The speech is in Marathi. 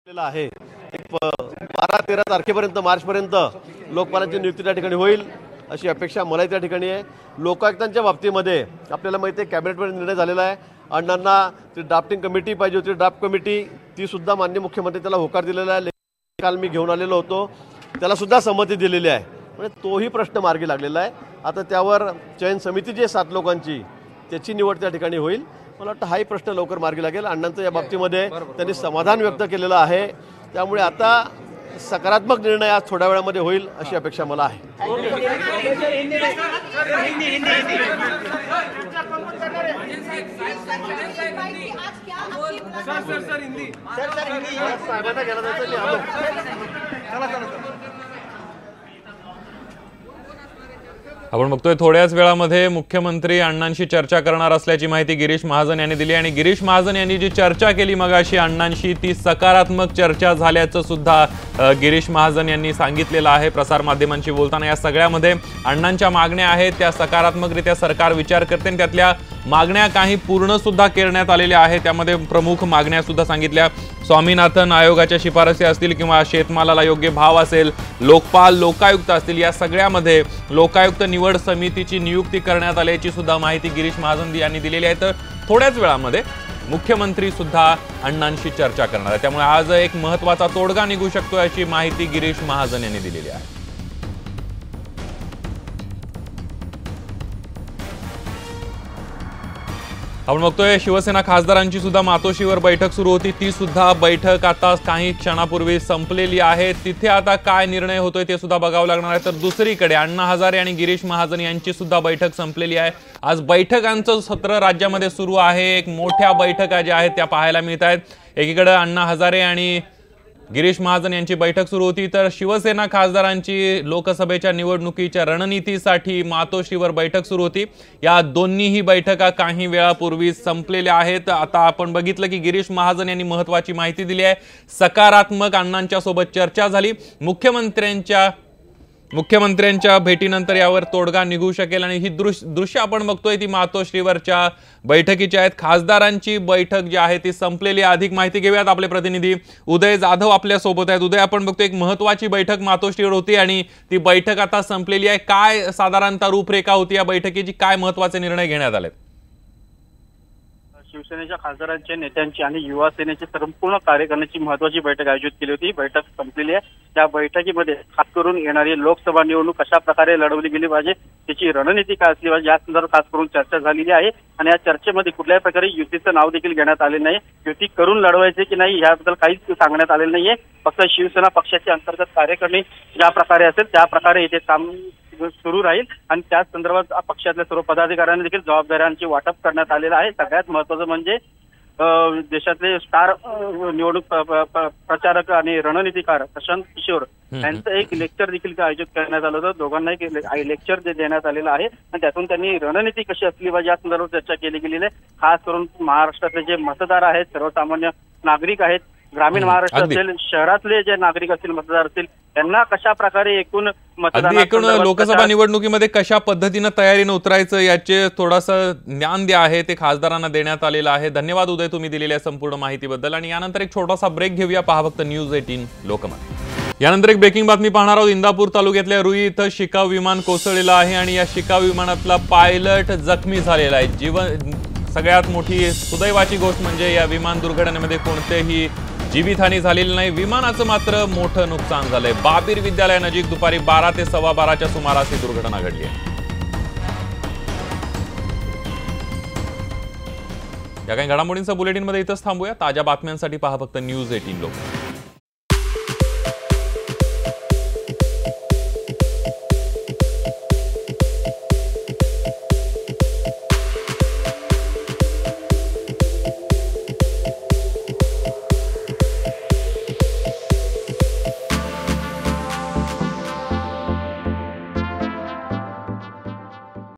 आहे 12-13 तारखेपर्यंत मार्चपर्यंत लोकपालांची नियुक्ती त्या ठिकाणी होईल अशी अपेक्षा मला त्या ठिकाणी आहे। लोकायुक्तांच्या बाबतीमध्ये आपल्याला माहिती आहे कॅबिनेटमध्ये निर्णय झालेला आहे। अण्णांना ती ड्राफ्टिंग कमिटी पाहिजे होती, ड्राफ्ट कमिटी ती सुद्धा माननीय मुख्यमंत्री त्याला होकार दिलेला आहे। काल मी घेऊन आलेलो होतो, त्याला सुद्धा संमती दिलेली आहे। म्हणजे तोही प्रश्न मार्गी लागलेला आहे। आता त्यावर चयन समिती जी 7 लोकांची त्याची निवड त्या ठिकाणी होईल। मला वाटतं हाही प्रश्न लवकर मार्गी लागेल। अण्णांचं या बाबतीमध्ये त्यांनी समाधान व्यक्त केलेलं आहे, त्यामुळे आता सकारात्मक निर्णय आज थोड्या वेळामध्ये होईल अशी अपेक्षा मला आहे। आपण बघतोय थोड्याच वेळामध्ये मुख्यमंत्री अण्णांशी चर्चा करणार असल्याची माहिती गिरीश महाजन यांनी दिली आणि गिरीश महाजन यांनी जी चर्चा केली मगाशी अण्णांशी ती सकारात्मक चर्चा झाल्याचं सुद्धा गिरीश महाजन यांनी सांगितलेलं आहे प्रसार माध्यमांशी बोलताना। या सगळ्यामध्ये अण्णांच्या मागण्या आहेत त्या सकारात्मकरित्या सरकार विचार करते, त्यातल्या मागण्या काही पूर्ण सुद्धा करण्यात आलेल्या आहेत। त्यामध्ये प्रमुख मागण्या सुद्धा सांगितल्या, स्वामीनाथन आयोगाच्या शिफारसी असतील किंवा शेतमालाला योग्य भाव असेल, लोकपाल लोकायुक्त असतील, या सगळ्यामध्ये लोकायुक्त निवड समितीची नियुक्ती करण्यात आल्याची सुद्धा माहिती गिरीश महाजन यांनी दिलेली आहे। तर थोड्याच वेळामध्ये मुख्यमंत्री सुद्धा अण्णांशी चर्चा करणार आहे, त्यामुळे आज एक महत्त्वाचा तोडगा निघू शकतो अशी माहिती गिरीश महाजन यांनी दिलेली आहे। आपण बघतोय शिवसेना खासदारांची सुद्धा मातोश्रीवर बैठक सुरू होती, ती सुद्धा बैठक आता काही क्षणापूर्वी संपलेली आहे। तिथे आता काय निर्णय होतोय ते सुद्धा बघावं लागणार आहे। तर दुसरीकडे अण्णा हजारे आणि गिरीश महाजन यांची सुद्धा बैठक संपलेली आहे। आज बैठकांचं सत्र राज्यामध्ये सुरू आहे। एक मोठ्या बैठका ज्या आहेत त्या पाहायला मिळत आहेत। एकीकडे अण्णा हजारे आणि गिरीश महाजन यांची बैठक सुरू होती, तर शिवसेना खासदारांची लोकसभेच्या निवडणुकीच्या रणनीतीसाठी मातोश्रीवर बैठक सुरू होती। या दोन्हीही बैठका काही वेळापूर्वी संपलेल्या आहेत। आता आपण बघितलं की गिरीश महाजन यांनी महत्त्वाची माहिती दिली आहे, सकारात्मक अण्णांच्या सोबत चर्चा झाली। मुख्यमंत्र्यांच्या भेटीनंतर यावर तोडगा निघू शकेल आणि ही दृश्य आपण बघतोय ती मातोश्रीवरच्या बैठकीची आहेत। खासदारांची बैठक जी आहे ती संपलेली आहे। अधिक माहिती घेऊयात, आपले प्रतिनिधी उदय जाधव आपल्या सोबत आहेत। उदय, आपण बघतोय एक महत्त्वाची बैठक मातोश्रीवर होती आणि ती बैठक आता संपलेली आहे। काय साधारणतः रूपरेखा होती या बैठकीची, काय महत्त्वाचे निर्णय घेण्यात आले? शिवसेनेच्या खासदारांच्या नेत्यांची आणि युवा सेनेची संपूर्ण कार्यकारिणीची महत्त्वाची बैठक आयोजित केली होती। बैठक संपलेली आहे। त्या बैठकीमध्ये खास करून येणारी लोकसभा निवडणूक कशा प्रकारे लढवली गेली पाहिजे, त्याची रणनीती काय असली पाहिजे या संदर्भात खास करून चर्चा झालेली आहे। आणि या चर्चेमध्ये कुठल्याही प्रकारे युतीचं नाव देखील घेण्यात आले नाही। युती करून लढवायचे की नाही याबद्दल काहीच सांगण्यात आलेलं नाहीये। फक्त शिवसेना पक्षाची अंतर्गत कार्यकारिणी ज्या प्रकारे असेल त्या प्रकारे इथे काम सुरू राहील आणि त्याच संदर्भात पक्षातल्या सर्व पदाधिकाऱ्यांना देखील जबाबदाऱ्यांचे वाटप करण्यात आलेलं आहे। सगळ्यात महत्त्वाचं म्हणजे देशातले स्टार निवडणूक प्रचारक आणि रणनीतिकार प्रशांत किशोर यांचं एक लेक्चर देखील आयोजित करण्यात आलं होतं। दोघांनाही लेक्चर देण्यात आलेलं आहे आणि त्यातून त्यांनी रणनीती कशी असली पाहिजे या संदर्भात चर्चा केली गेलेली आहे। खास करून महाराष्ट्रातले जे मतदार आहेत, सर्वसामान्य नागरिक आहेत, ग्रामीण महाराष्ट्र असेल, शहरातले जे नागरिक असतील, मतदार असतील, त्यांना कशा प्रकारे एकूण लोकसभा निवडणुकीमध्ये कशा पद्धतीने तयारीने उतरायचं याचे थोडासा ज्ञान जे आहे ते खासदारांना देण्यात आलेलं आहे। धन्यवाद उदय तुम्ही दिलेल्या संपूर्ण माहितीबद्दल। आणि यानंतर एक छोटासा ब्रेक घेऊया, पहा फक्त न्यूज 18 लोकमत। यानंतर एक ब्रेकिंग बातमी पाहणार आहोत। इंदापूर तालुक्यातल्या रुई इथं शिकाऊ विमान कोसळलेलं आहे आणि या शिकाऊ विमानातला पायलट जखमी झालेला आहे। सगळ्यात मोठी सुदैवाची गोष्ट म्हणजे या विमान दुर्घटनेमध्ये कोणतेही जीवितहानी झालेली नाही। विमानाचं मात्र मोठं नुकसान झालंय। बाबीर विद्यालयानजीक दुपारी 12 ते 12:15च्या सुमारास ही दुर्घटना घडली आहे। या काही घडामोडींचं बुलेटिनमध्ये इथंच थांबूया। ताज्या बातम्यांसाठी पहा फक्त न्यूज 18 लोक।